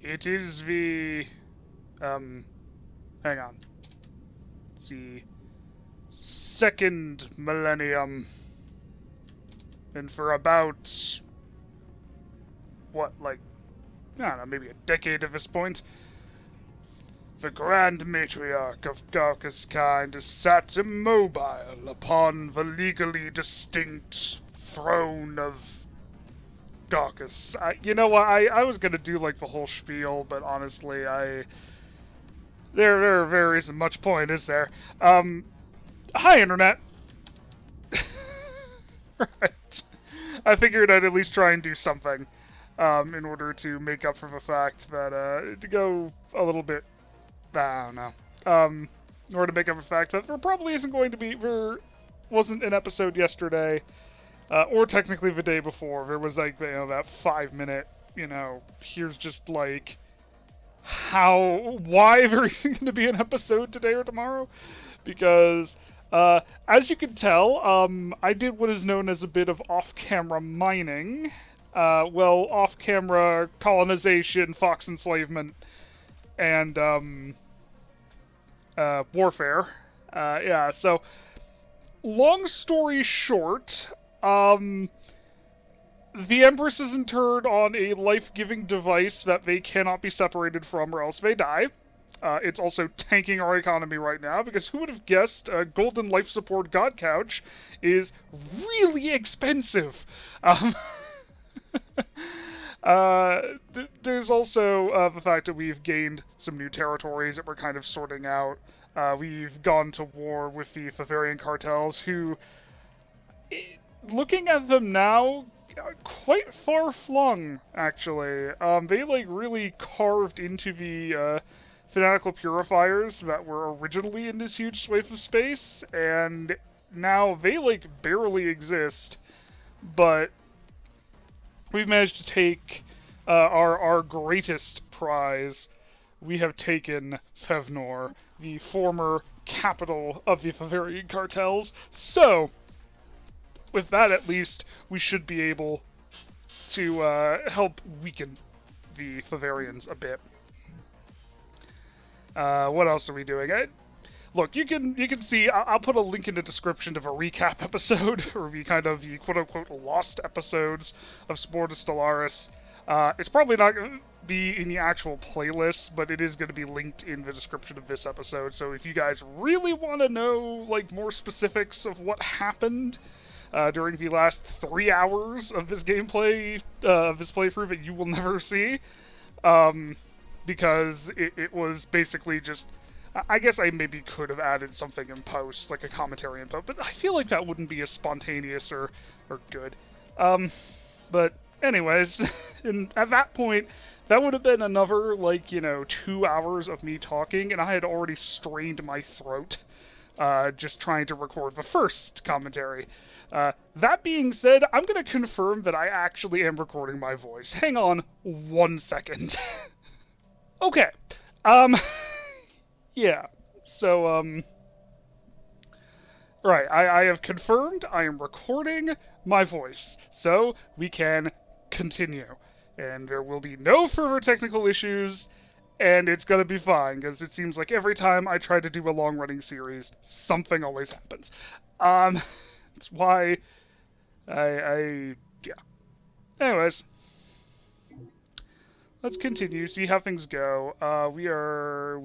It is the, hang on. It's the second millennium. And for about, what, like, I don't know, maybe a decade at this point, the Grand Matriarch of Kawkusis kind is sat immobile upon the legally distinct throne of Kawkusis. You know what, I was gonna do, like, the whole spiel, but honestly, there isn't much point, is there? Hi, Internet! Right. I figured I'd at least try and do something, in order to make up for the fact that, to go a little bit, I don't know, in order to make up for the fact that there probably isn't going to be, there wasn't an episode yesterday, or technically the day before. There was, like, you know, that 5-minute, you know, here's just, like, why there isn't going to be an episode today or tomorrow, because, as you can tell, I did what is known as a bit of off-camera mining, well, off-camera colonization, fox enslavement, and, warfare. Yeah, so, long story short, the Empress is interred on a life-giving device that they cannot be separated from or else they die. It's also tanking our economy right now, because who would have guessed a golden life support god couch is really expensive? There's also the fact that we've gained some new territories that we're kind of sorting out. We've gone to war with the Bavarian cartels, who, looking at them now, quite far-flung, actually. They, like, really carved into the, fanatical purifiers that were originally in this huge swathe of space, and now they, like, barely exist, but we've managed to take, our greatest prize. We have taken Fevnor, the former capital of the Bavarian cartels, so with that, at least, we should be able to help weaken the Bavarians a bit. What else are we doing? Look, you can see. I'll put a link in the description of a recap episode, or the kind of the quote-unquote lost episodes of Spore to Stellaris. It's probably not going to be in the actual playlist, but it is going to be linked in the description of this episode. So if you guys really want to know, like, more specifics of what happened during the last 3 hours of this gameplay, of this playthrough that you will never see, because it was basically just, I guess I maybe could have added something in post, like a commentary in post, but I feel like that wouldn't be as spontaneous or good. But anyways, and at that point, that would have been another, like, you know, 2 hours of me talking, and I had already strained my throat, just trying to record the first commentary. That being said, I'm going to confirm that I actually am recording my voice. Hang on 1 second. Okay. Yeah. So, right, I have confirmed I am recording my voice, so we can continue. And there will be no further technical issues, and it's gonna be fine, because it seems like every time I try to do a long-running series, something always happens. That's why yeah. Anyways. Let's continue, see how things go. We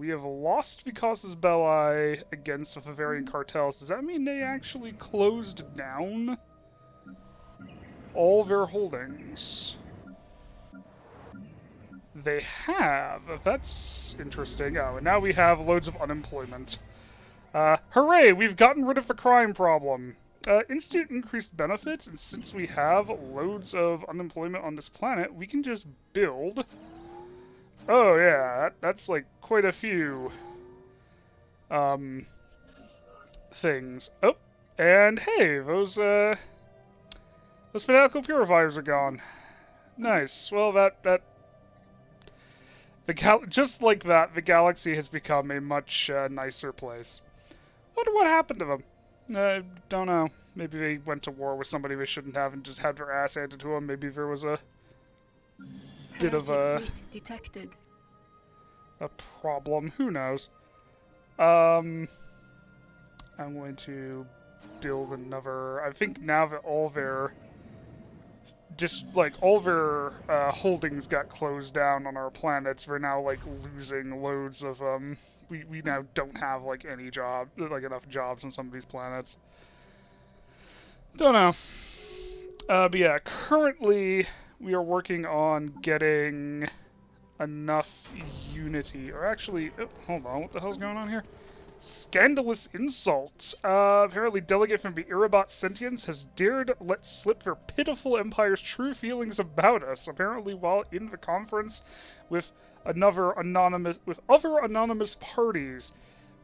have lost the Casus Belli against the Bavarian cartels. Does that mean they actually closed down all their holdings? They have. That's interesting. Oh, and now we have loads of unemployment. Hooray! We've gotten rid of the crime problem. Institute increased benefits, and since we have loads of unemployment on this planet, we can just build. Oh yeah, that's like quite a few things. Oh, and hey, those fanatical purifiers are gone. Nice. Well, just like that, the galaxy has become a much nicer place. Wonder what happened to them. Don't know. Maybe they went to war with somebody they shouldn't have and just had their ass handed to them. Maybe there was a bit of a... detected. a problem. Who knows? I'm going to build another. I think now that all their all their holdings got closed down on our planets, we're now like losing loads of we now don't have like any enough jobs on some of these planets. Don't know. But yeah, currently we are working on getting enough unity. Or actually, oh, hold on, what the hell's going on here? Scandalous insult. Apparently delegate from the Irabot Sentience has dared let slip their pitiful empire's true feelings about us. Apparently while in the conference with other anonymous parties.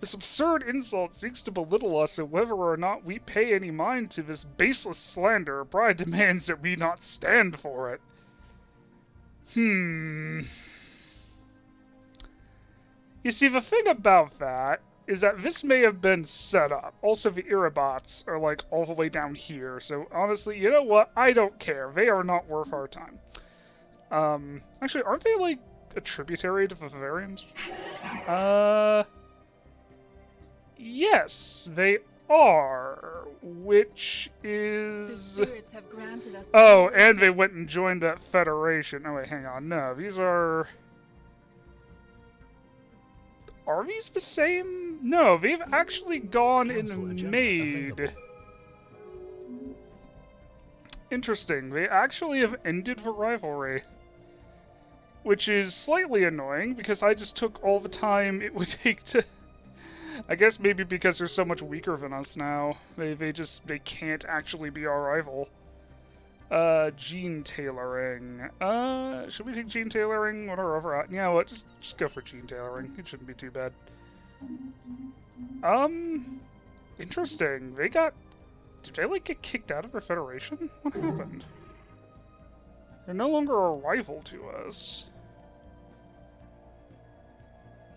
This absurd insult seeks to belittle us, and whether or not we pay any mind to this baseless slander, Bride demands that we not stand for it. You see, the thing about that is that this may have been set up. Also, the Irabots are, like, all the way down here, so honestly, you know what? I don't care. They are not worth our time. Actually, aren't they, like, a tributary to the Bavarians? Yes, they are, which is... The spirits have granted us... Oh, and they went and joined that federation. Oh, wait, hang on. No, these are... Are these the same? No, they've actually gone and made... Interesting. They actually have ended the rivalry. Which is slightly annoying, because I just took all the time it would take to... I guess maybe because they're so much weaker than us now. They can't actually be our rival. Gene tailoring. Should we take gene tailoring? What are over at? Yeah, what? Just go for gene tailoring. It shouldn't be too bad. Interesting. Did they, like, get kicked out of the Federation? What happened? They're no longer a rival to us.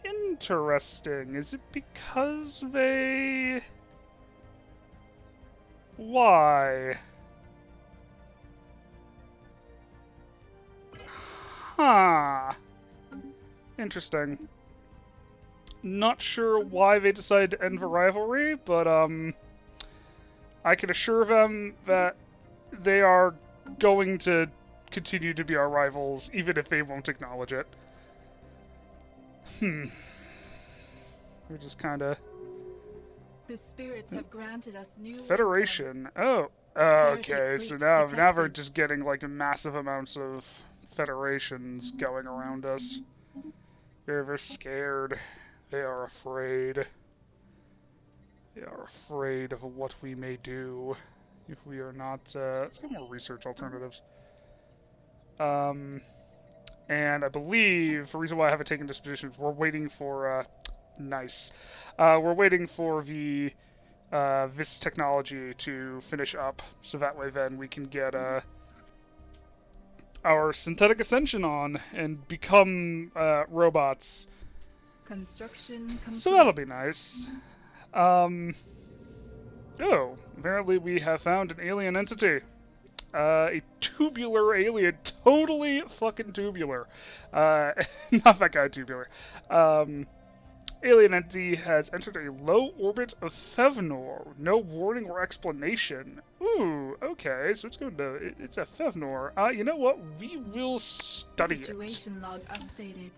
Interesting. Is it because they... Why? Huh. Interesting. Not sure why they decided to end the rivalry, but, I can assure them that they are going to continue to be our rivals, even if they won't acknowledge it. We're just kinda... The spirits have granted us new Federation. wisdom. Oh. Okay, so now we're just getting, like, massive amounts of federations going around us. They're scared. They are afraid. They are afraid of what we may do if we are not, let's get more research alternatives. And I believe the reason why I haven't taken this position is we're waiting for, nice. We're waiting for the, this technology to finish up, so that way then we can get, our synthetic ascension on and become, robots. Construction complete. So that'll be nice. Oh, apparently we have found an alien entity. A tubular alien. Totally fucking tubular. Not that kind of tubular. Alien entity has entered a low orbit of Fevnor. No warning or explanation. Ooh, okay, so it's a Fevnor. You know what? We will study Situation log updated.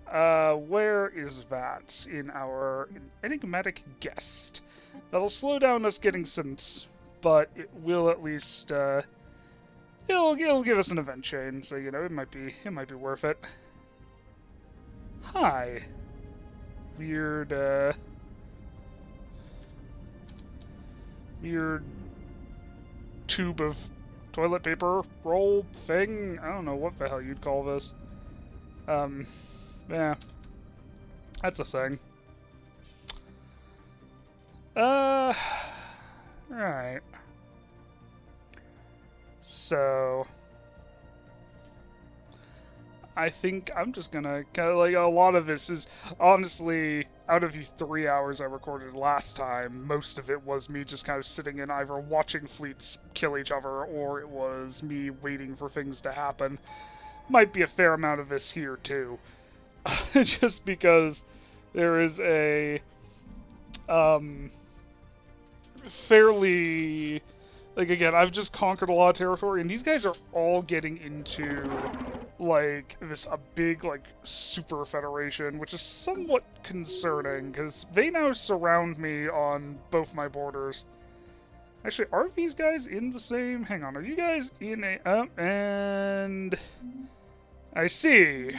Where is that in our enigmatic guest? That'll slow down us getting synths, but it will at least, it'll give us an event chain, so, you know, it might be worth it. Hi. Weird tube of toilet paper roll thing. I don't know what the hell you'd call this. Yeah. That's a thing. Alright. So... I think I'm just gonna kind of like a lot of this is honestly out of the 3 hours I recorded last time, most of it was me just kind of sitting in either watching fleets kill each other or it was me waiting for things to happen. Might be a fair amount of this here too, just because there is a fairly, like, again, I've just conquered a lot of territory, and these guys are all getting into like this a big like super federation, which is somewhat concerning because they now surround me on both my borders. Actually, are these guys in the same? Hang on, are you guys in a? And I see.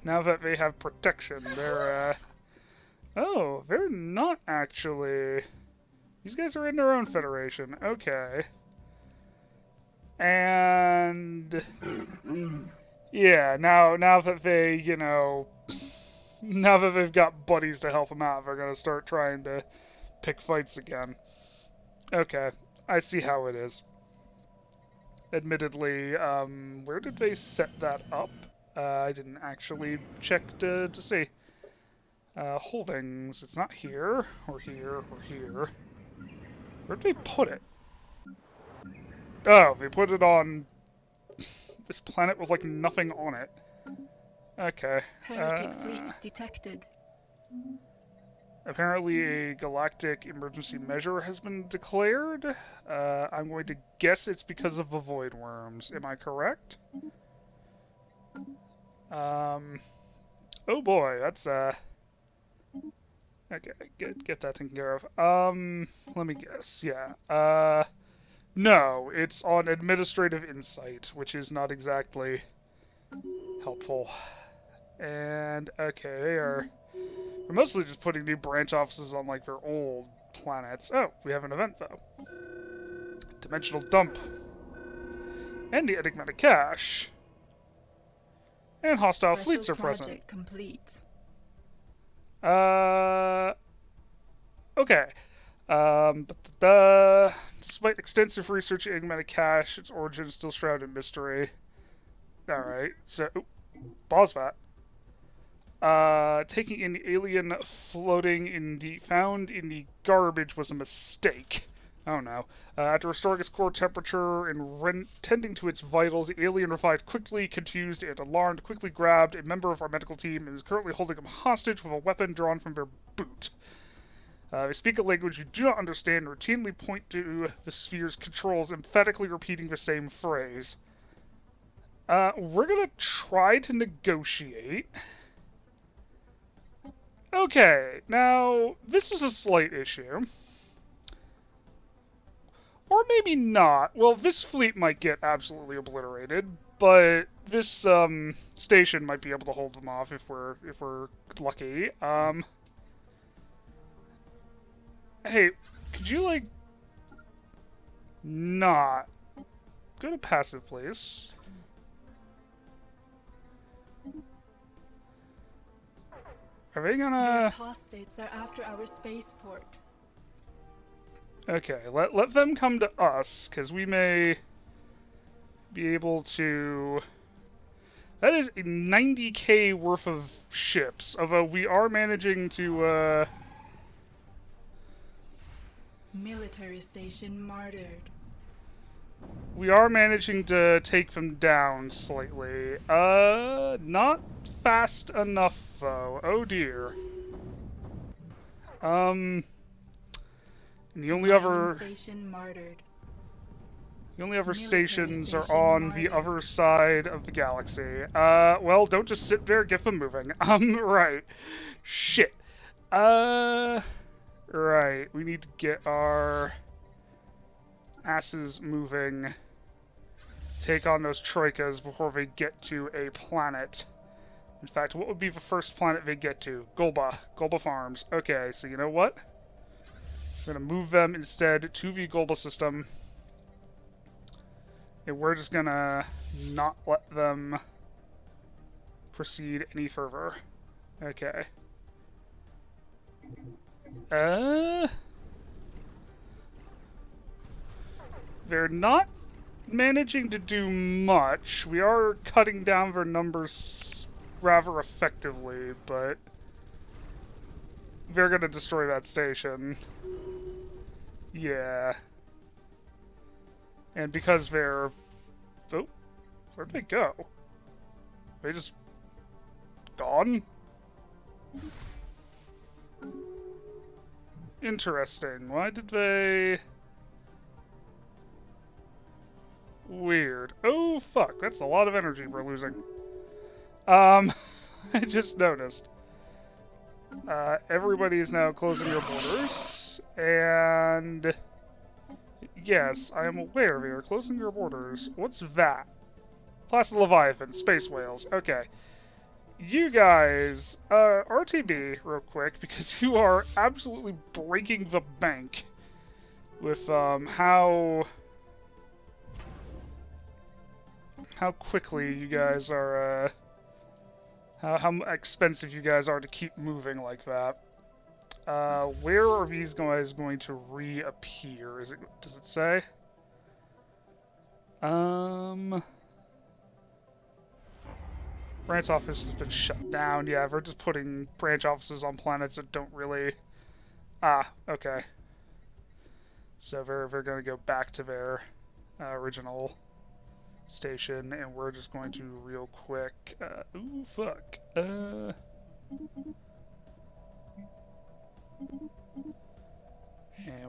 Now that they have protection, they're oh, they're not actually. These guys are in their own federation. Okay. And yeah, now that they, now that they've got buddies to help them out, they're gonna start trying to pick fights again. Okay, I see how it is. Admittedly, where did they set that up? I didn't actually check to see. Holdings, it's not here, or here, or here. Where'd they put it? Oh, they put it on this planet with, like, nothing on it. Okay. Heretic fleet detected. Apparently a galactic emergency measure has been declared. I'm going to guess it's because of the void worms. Am I correct? Oh boy, that's, okay, get that taken care of. Let me guess, yeah. No, it's on administrative insight, which is not exactly helpful. And, okay, they're mostly just putting new branch offices on, like, their old planets. Oh, we have an event, though. Dimensional dump. And the enigmatic cache. And hostile fleets are present. Complete. Okay. Despite extensive research in enigmatic cache, its origin is still shrouded in mystery. Alright, so, Bosvat. Taking in the alien found in the garbage was a mistake. Oh no. After restoring its core temperature and tending to its vitals, the alien revived quickly, confused and alarmed, quickly grabbed a member of our medical team and is currently holding him hostage with a weapon drawn from their boot. They speak a language you do not understand and routinely point to the sphere's controls, emphatically repeating the same phrase. We're gonna try to negotiate. Okay, now, this is a slight issue. Or maybe not. Well, this fleet might get absolutely obliterated, but this, station might be able to hold them off if we're lucky. Hey, could you, like, not go to passive, please? Are they gonna... The apostates are after our spaceport. Okay, let them come to us, because we may be able to... That is 90k worth of ships, although we are managing to, Military station martyred. We are managing to take them down slightly. Not fast enough, though. Oh dear. And the only other... Station martyred. The only other Military stations are station on martyred. the other side of the galaxy. Well, don't just sit there, get them moving. Right. Shit. Right. We need to get our asses moving. Take on those troikas before they get to a planet. In fact, what would be the first planet they get to? Golba. Golba Farms. Okay, so you know what? We're gonna move them instead to the Golba system. And we're just gonna not let them proceed any further. Okay. They're not managing to do much. We are cutting down their numbers rather effectively, but they're gonna destroy that station. Yeah. And because they're... Oh, where'd they go? They just... gone? Interesting. Why did they... Weird. Oh, fuck. That's a lot of energy we're losing. I just noticed. Everybody is now closing their borders, and... Yes, I am aware they are closing their borders. What's that? Placid Leviathan, space whales. Okay. You guys, RTB real quick, because you are absolutely breaking the bank with, how quickly you guys are, how expensive you guys are to keep moving like that. Where are these guys going to reappear? Does it say? Branch office has been shut down. Yeah, we're just putting branch offices on planets that don't really... Ah, okay. So they're going to go back to their original station, and we're just going to real quick... ooh, fuck. And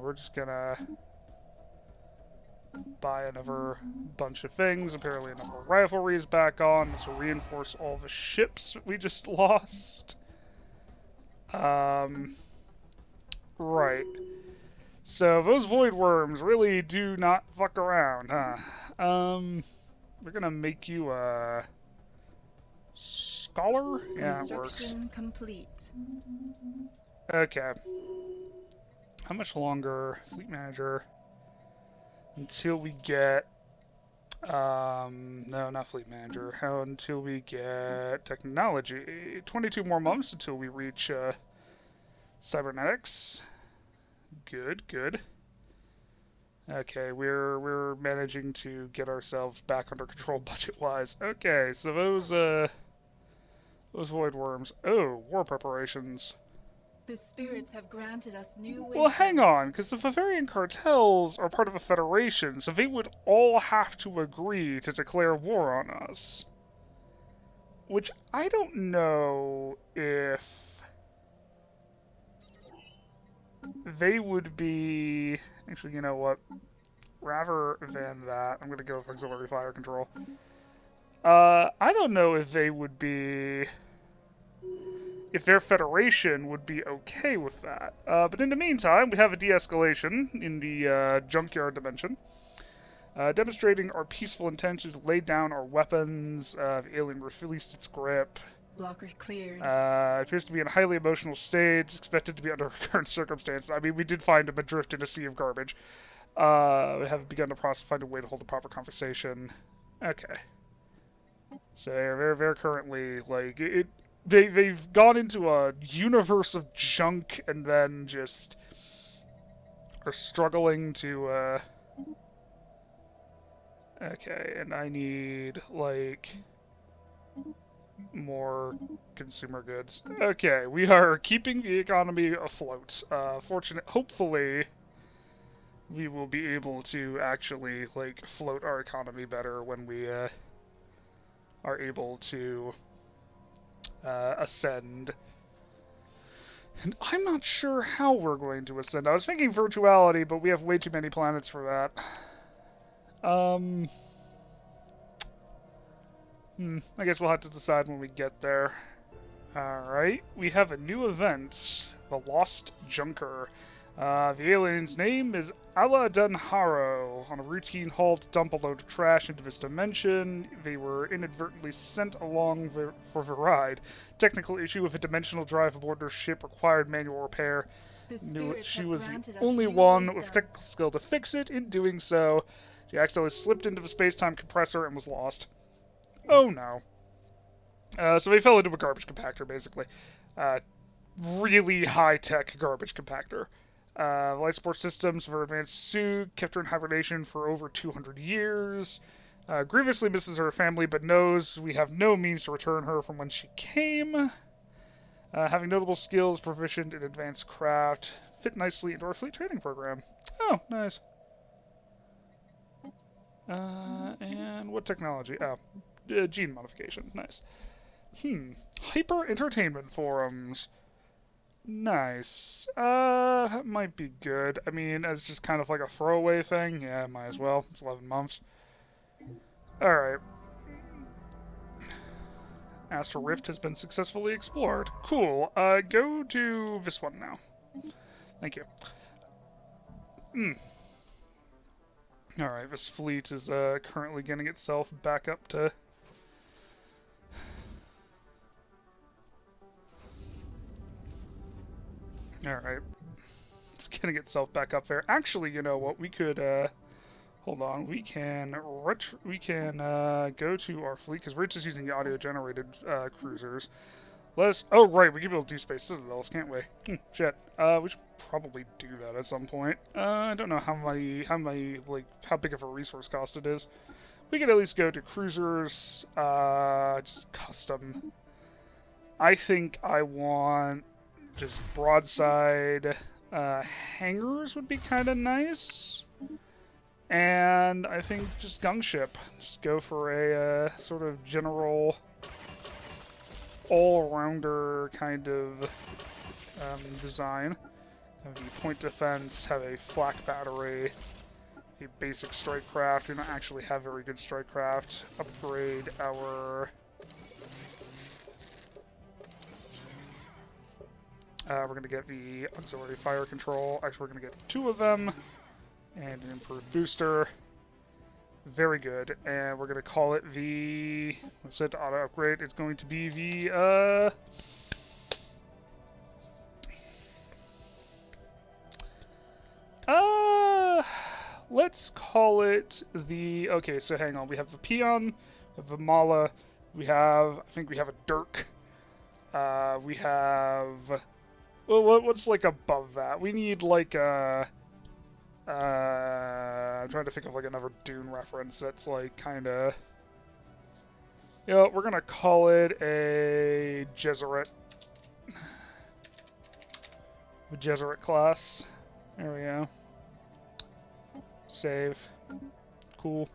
we're just gonna buy another bunch of things. Apparently another rivalry is back on. This will reinforce all the ships we just lost. Right. So those void worms really do not fuck around, huh? We're gonna make you a scholar? Yeah, it works. Construction complete. Okay. How much longer, fleet manager, until we get, no, not fleet manager, until we get technology? 22 more months until we reach, cybernetics. Good, good. Okay, we're managing to get ourselves back under control budget-wise. Okay, so those void worms. Oh, war preparations. The spirits have granted us new wisdom. Well, hang on, because the Bavarian cartels are part of a federation, so they would all have to agree to declare war on us. Which I don't know if they would be... Actually, you know what? Rather than that, I'm going to go with auxiliary fire control. I don't know if they would be... If their federation would be okay with that. But in the meantime, we have a de-escalation in the junkyard dimension. Demonstrating our peaceful intention to lay down our weapons. The alien released its grip. Blocker cleared. Appears to be in a highly emotional state, expected to be under current circumstances. I mean, we did find him adrift in a sea of garbage. We have begun to find a way to hold a proper conversation. Okay. So they're currently, like, they've gone into a universe of junk and then just are struggling to, Okay, and I need, like, more consumer goods. Okay, we are keeping the economy afloat. Hopefully, we will be able to actually, like, float our economy better when we, are able to, ascend. And I'm not sure how we're going to ascend. I was thinking virtuality, but we have way too many planets for that. I guess we'll have to decide when we get there. Alright, we have a new event. The Lost Junker. The alien's name is Ala Dunharo. On a routine haul to dump a load of trash into this dimension, they were inadvertently sent along for the ride. Technical issue with a dimensional drive aboard their ship required manual repair. Knew she was the only one with technical skill to fix it. In doing so, she accidentally slipped into the space-time compressor and was lost. Oh no. So they fell into a garbage compactor, basically. Really high-tech garbage compactor. Life support systems for advanced suit kept her in hibernation for over 200 years. Grievously misses her family, but knows we have no means to return her from when she came. Having notable skills, proficient in advanced craft, fit nicely into our fleet training program. Oh, nice. And what technology? Oh, gene modification. Nice. Hyper entertainment forums. Nice. That might be good. I mean, as just kind of like a throwaway thing, yeah, might as well. It's 11 months. Alright. Astral Rift has been successfully explored. Cool. Go to this one now. Thank you. Alright, this fleet is currently getting itself back up to... Alright. It's getting itself back up there. Actually, you know what? We could, hold on. We can go to our fleet, because we're just using the audio-generated cruisers. Oh, right, we can build two space citadels, can't we? Shit. We should probably do that at some point. I don't know how big of a resource cost it is. We could at least go to cruisers, just custom. I think I want just broadside, hangars would be kind of nice. And I think just gunship. Just go for a, sort of general all-rounder kind of design. Have the point defense, have a flak battery, a basic strike craft. We don't actually have very good strike craft. Upgrade our... we're going to get the auxiliary fire control. Actually, we're going to get two of them. And an improved booster. Very good. And we're going to call it the... What's it? Auto upgrade. It's going to be the, let's call it the... Okay, so hang on. We have the Peon, we have the Mala, I think we have a Dirk. We have... Well, what's, like, above that? We need, like, I'm trying to think of, like, another Dune reference that's, like, kinda... You know, we're gonna call it a Jesuit. The Jesuit class. There we go. Save. Cool.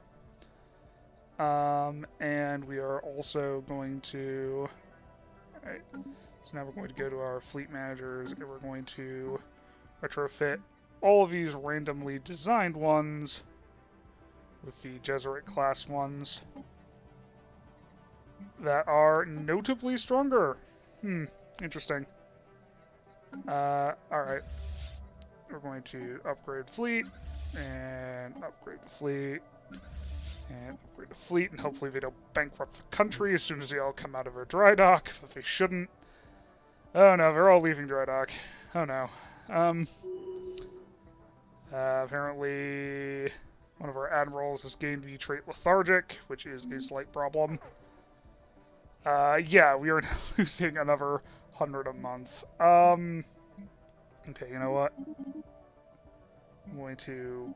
And we are also going to... Alright. So now we're going to go to our fleet managers, and we're going to retrofit all of these randomly designed ones with the Jesuit class ones that are notably stronger. Interesting. Alright. We're going to upgrade fleet, and upgrade the fleet, and upgrade the fleet, and hopefully they don't bankrupt the country as soon as they all come out of their dry dock, but they shouldn't. Oh no, they're all leaving dry dock. Oh no. Apparently one of our admirals has gained the trait lethargic, which is a slight problem. Yeah, we are now losing another 100 a month. Okay, you know what? I'm going to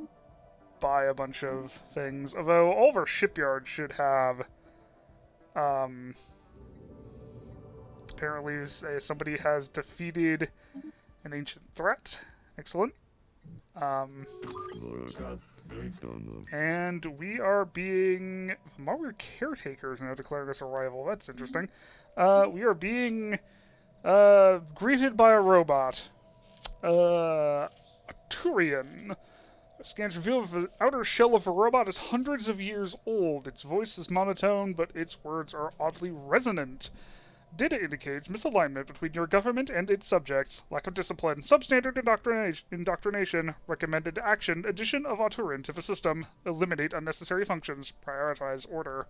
buy a bunch of things, although all of our shipyards should have, apparently somebody has defeated an ancient threat. Excellent. And we are being... Mario caretakers now declaring us a rival. That's interesting. We are being greeted by a robot. A Turian. Scans reveal that the outer shell of the robot is hundreds of years old. Its voice is monotone, but its words are oddly resonant. Data indicates misalignment between your government and its subjects. Lack of discipline. Substandard indoctrination. Recommended action. Addition of Auturin to the system. Eliminate unnecessary functions. Prioritize order.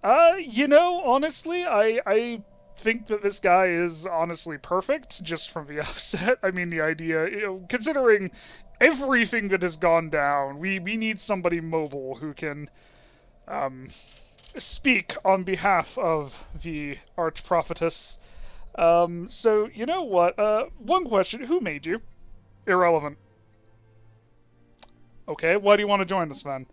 You know, honestly, I think that this guy is honestly perfect, just from the outset. I mean, the idea, you know, considering everything that has gone down, we need somebody mobile who can, speak on behalf of the Archprophetess. So, you know what? One question. Who made you? Irrelevant. Okay, why do you want to join us, then?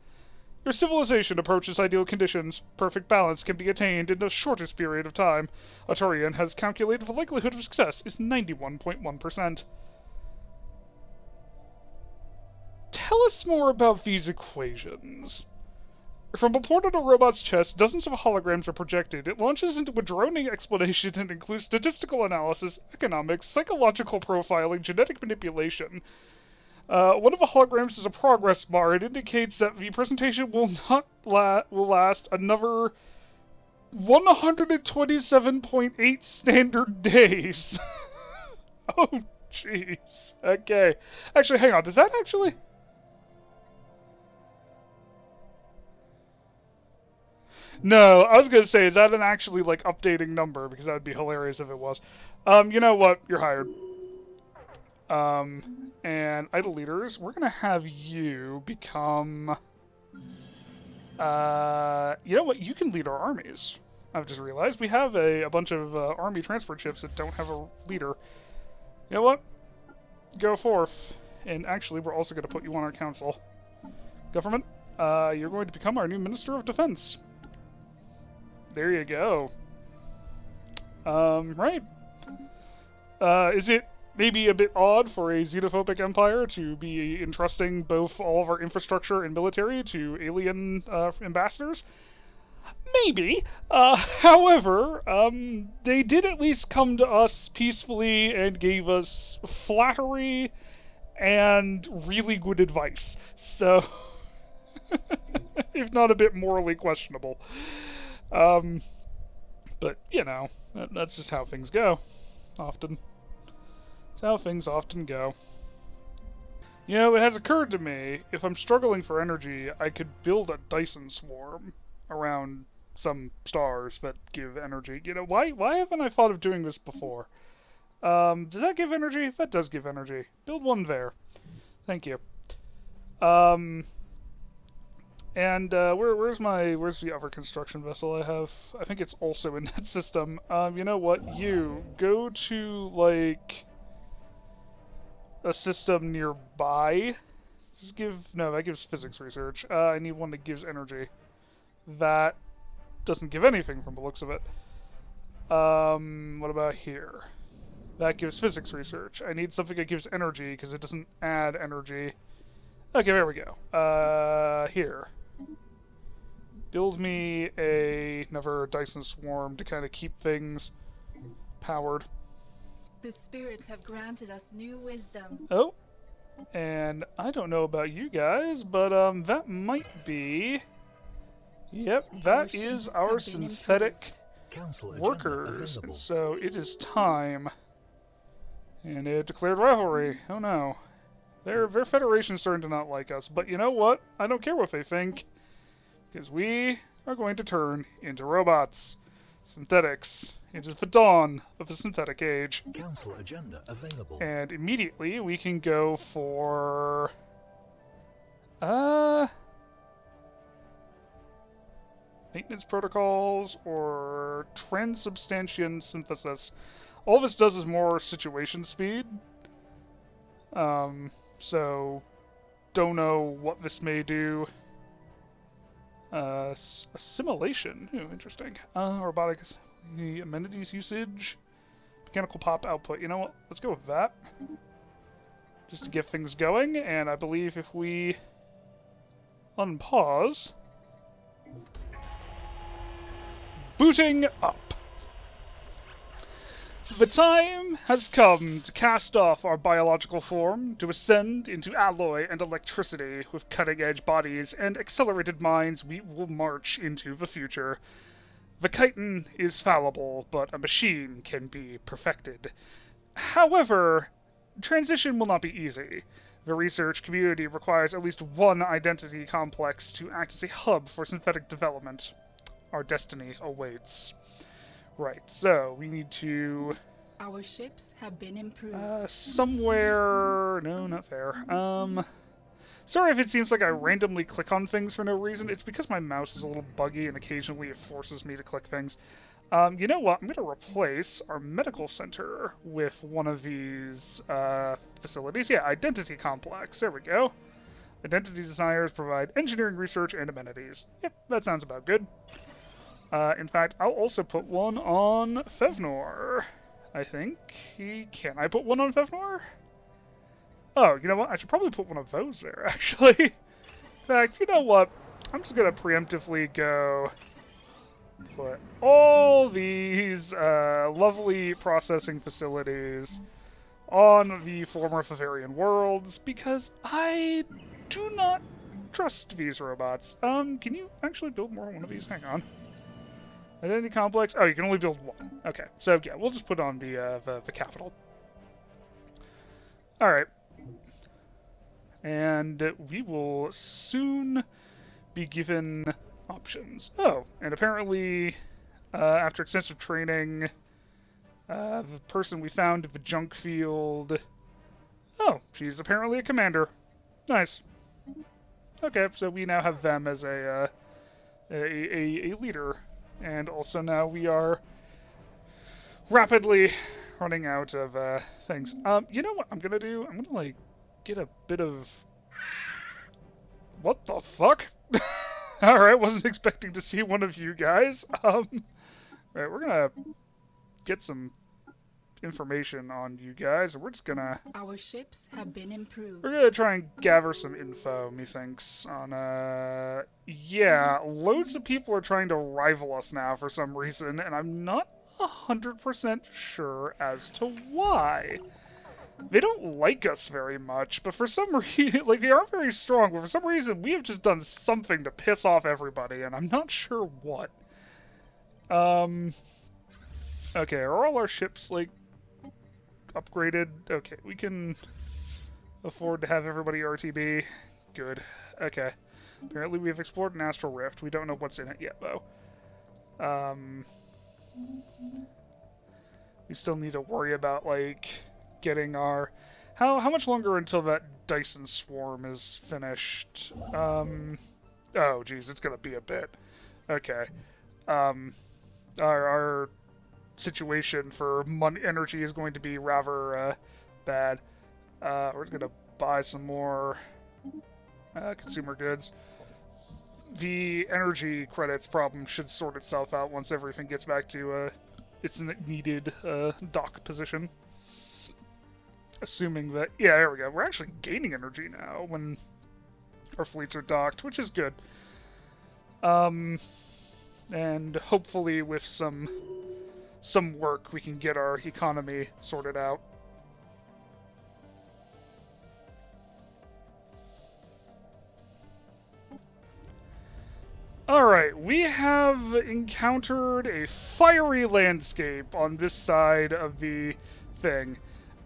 Your civilization approaches ideal conditions. Perfect balance can be attained in the shortest period of time. Arturian has calculated the likelihood of success is 91.1%. Tell us more about these equations. From a port on a robot's chest, dozens of holograms are projected. It launches into a droning explanation and includes statistical analysis, economics, psychological profiling, genetic manipulation. One of the holograms is a progress bar. It indicates that the presentation will last another 127.8 standard days. Oh, jeez. Okay. Actually, hang on. Does that actually... No, I was gonna say, is that an actually, like, updating number? Because that would be hilarious if it was. You know what? You're hired. And idle leaders, we're gonna have you become... you know what? You can lead our armies. I've just realized we have a bunch of army transport ships that don't have a leader. You know what? Go forth. And actually, we're also gonna put you on our council. Government, you're going to become our new Minister of Defense. There you go. Right. Is it maybe a bit odd for a xenophobic empire to be entrusting both all of our infrastructure and military to alien ambassadors? Maybe. However, they did at least come to us peacefully and gave us flattery and really good advice. So, if not a bit morally questionable. But, you know, that's just how things go. Often. It's how things often go. You know, it has occurred to me, if I'm struggling for energy, I could build a Dyson swarm around some stars that give energy. You know, why haven't I thought of doing this before? Does that give energy? That does give energy. Build one there. Thank you. And where's the other construction vessel I have? I think it's also in that system. You know what? You go to like a system nearby. That gives physics research. I need one that gives energy. That doesn't give anything from the looks of it. What about here? That gives physics research. I need something that gives energy because it doesn't add energy. Okay, there we go. Here. Build me another Dyson swarm to kind of keep things powered. The spirits have granted us new wisdom. Oh, and I don't know about you guys, but that might be... Yep, that is our synthetic workers. And so it is time. And they declared rivalry. Oh no. Their Federation's starting to not like us. But you know what? I don't care what they think. Because we are going to turn into robots. Synthetics. It is the dawn of the synthetic age. Council agenda available. And immediately we can go for... maintenance protocols or transubstantiation synthesis. All this does is more situation speed. So don't know what this may do. Assimilation. Ooh, interesting. Robotics. The amenities usage. Mechanical pop output. You know what? Let's go with that. Just to get things going. And I believe if we unpause... Booting up. The time has come to cast off our biological form, to ascend into alloy and electricity. With cutting-edge bodies and accelerated minds, we will march into the future. The chitin is fallible, but a machine can be perfected. However, transition will not be easy. The research community requires at least one identity complex to act as a hub for synthetic development. Our destiny awaits. Right, so we need to... Our ships have been improved. Somewhere... No, not there. Sorry if it seems like I randomly click on things for no reason. It's because my mouse is a little buggy and occasionally it forces me to click things. You know what? I'm going to replace our medical center with one of these facilities. Yeah, Identity Complex. There we go. Identity designers provide engineering research and amenities. Yep, that sounds about good. In fact, I'll also put one on Fevnor. I think. Can I put one on Fevnor? Oh, you know what? I should probably put one of those there, actually. In fact, you know what? I'm just gonna preemptively go put all these lovely processing facilities on the former Favarian worlds because I do not trust these robots. Can you actually build more than one of these? Hang on. Identity complex. Oh, you can only build one. Okay, so yeah, we'll just put on the capital. All right, and we will soon be given options. Oh, and apparently, after extensive training, the person we found at the junk field. Oh, she's apparently a commander. Nice. Okay, so we now have them as a leader, and also now we are rapidly running out of things. You know what I'm gonna do? I'm gonna like get a bit of what the fuck? All right, wasn't expecting to see one of you guys. Right, we're gonna get some information on you guys. We're just gonna. Our ships have been improved. We're gonna try and gather some info, methinks, on, yeah, loads of people are trying to rival us now for some reason, and I'm not 100% sure as to why. They don't like us very much, but for some reason, like, they aren't very strong, but for some reason, we have just done something to piss off everybody, and I'm not sure what. Okay, are all our ships, like, upgraded? Okay, we can afford to have everybody RTB. Good. Okay. Apparently we've explored an astral rift. We don't know what's in it yet, though. We still need to worry about, like, getting our... How much longer until that Dyson swarm is finished? Oh, geez, it's gonna be a bit. Okay. Our situation for energy is going to be rather bad. We're just gonna buy some more consumer goods. The energy credits problem should sort itself out once everything gets back to its needed dock position. Assuming that, yeah, there we go. We're actually gaining energy now when our fleets are docked, which is good. And hopefully with some work we can get our economy sorted out. Alright, we have encountered a fiery landscape on this side of the thing.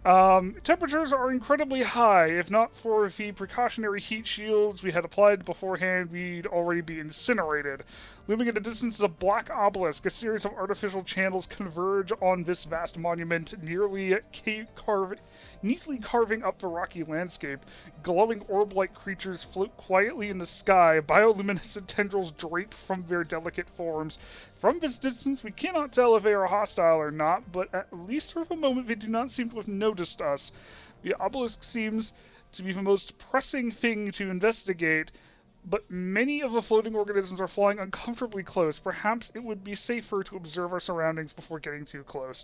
Temperatures are incredibly high. If not for the precautionary heat shields we had applied beforehand, we'd already be incinerated. Looming in the distance is a black obelisk. A series of artificial channels converge on this vast monument, neatly carving up the rocky landscape. Glowing orb-like creatures float quietly in the sky, bioluminescent tendrils drape from their delicate forms. From this distance, we cannot tell if they are hostile or not, but at least for the moment they do not seem to have noticed us. The obelisk seems to be the most pressing thing to investigate, but many of the floating organisms are flying uncomfortably close. Perhaps it would be safer to observe our surroundings before getting too close.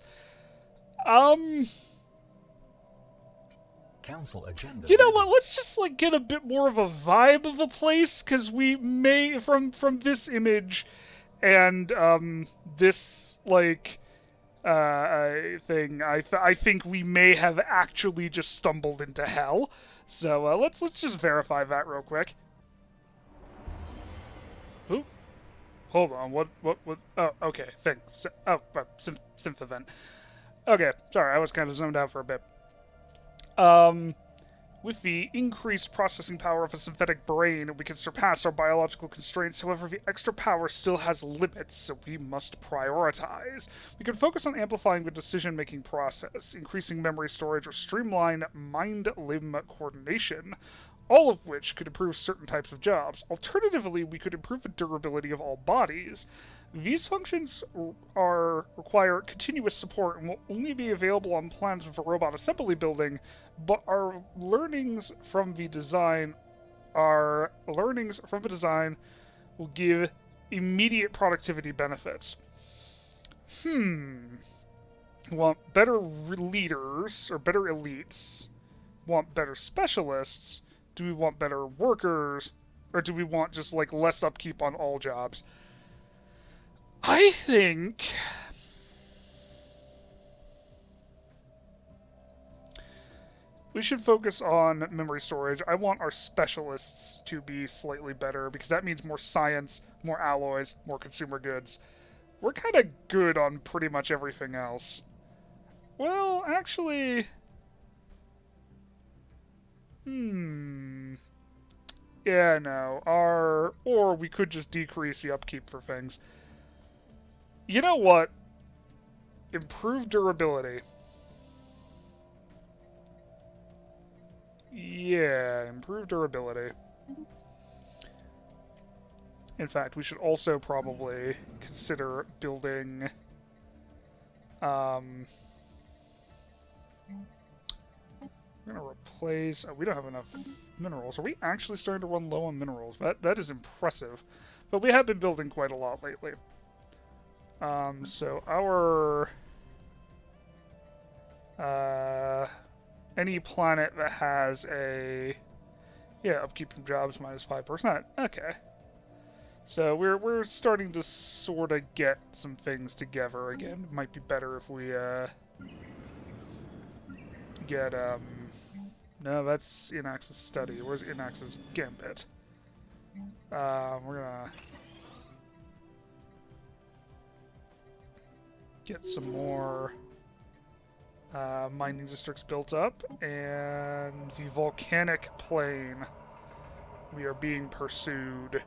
Council agenda. You know what? Let's just like get a bit more of a vibe of the place, because we may, from this image and this like thing, I think we may have actually just stumbled into hell. So let's just verify that real quick. Ooh. Hold on, what, oh, okay, thing. Synth event. Okay, sorry, I was kind of zoned out for a bit. With the increased processing power of a synthetic brain, we can surpass our biological constraints. However, the extra power still has limits, so we must prioritize. We can focus on amplifying the decision-making process, increasing memory storage, or streamline mind-limb coordination, all of which could improve certain types of jobs. Alternatively, we could improve the durability of all bodies. These functions require continuous support and will only be available on planets with a robot assembly building, but our learnings from the design will give immediate productivity benefits. Want better leaders, or better elites? Want better specialists? Do we want better workers? Or do we want just, like, less upkeep on all jobs? I think... we should focus on memory storage. I want our specialists to be slightly better, because that means more science, more alloys, more consumer goods. We're kind of good on pretty much everything else. Well, actually... Yeah, no. Or we could just decrease the upkeep for things. You know what? Improve durability. Yeah, improve durability. In fact, we should also probably consider building... we're gonna replace... Oh, we don't have enough minerals. Are we actually starting to run low on minerals? That is impressive. But we have been building quite a lot lately. So our... any planet that has a... Yeah, upkeep from jobs -5%. Okay. So we're starting to sort of get some things together again. It might be better if we get no, that's Inax's study. Where's Inax's gambit? We're gonna get some more mining districts built up, and the volcanic plain. We are being pursued.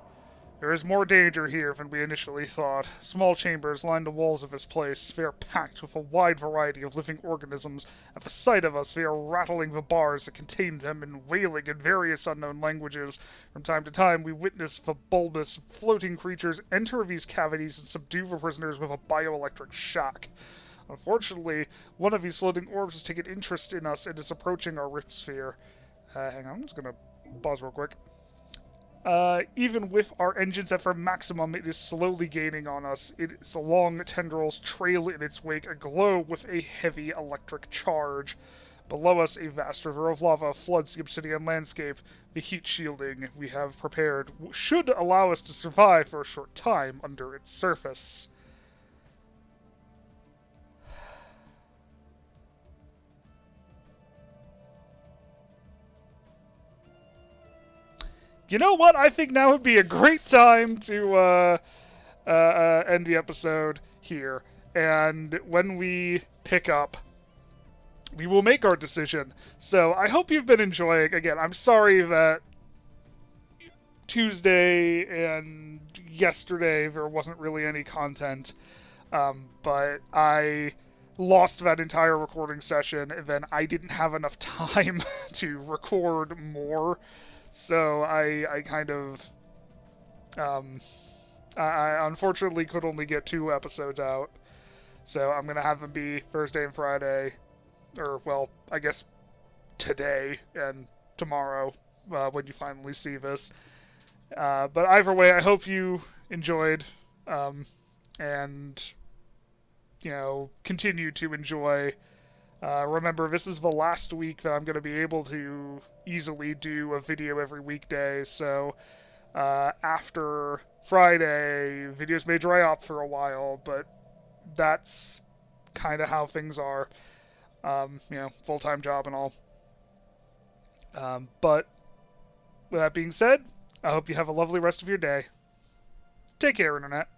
There is more danger here than we initially thought. Small chambers line the walls of this place. They are packed with a wide variety of living organisms. At the sight of us, they are rattling the bars that contain them and wailing in various unknown languages. From time to time, we witness the bulbous, floating creatures enter these cavities and subdue the prisoners with a bioelectric shock. Unfortunately, one of these floating orbs has taken interest in us and is approaching our rift sphere. Hang on, I'm just gonna pause real quick. Even with our engines at their maximum, it is slowly gaining on us. Its long tendrils trail in its wake, aglow with a heavy electric charge. Below us, a vast river of lava floods the obsidian landscape. The heat shielding we have prepared should allow us to survive for a short time under its surface. You know what? I think now would be a great time to end the episode here. And when we pick up, we will make our decision. So I hope you've been enjoying. Again, I'm sorry that Tuesday and yesterday there wasn't really any content. But I lost that entire recording session, and then I didn't have enough time to record more. So I kind of, I unfortunately could only get 2 episodes out. So I'm going to have them be Thursday and Friday, or, well, I guess today and tomorrow, when you finally see this. But either way, I hope you enjoyed, and, you know, continue to enjoy. Remember, this is the last week that I'm going to be able to easily do a video every weekday, so after Friday, videos may dry up for a while, but that's kind of how things are. You know, full-time job and all. But with that being said, I hope you have a lovely rest of your day. Take care, Internet.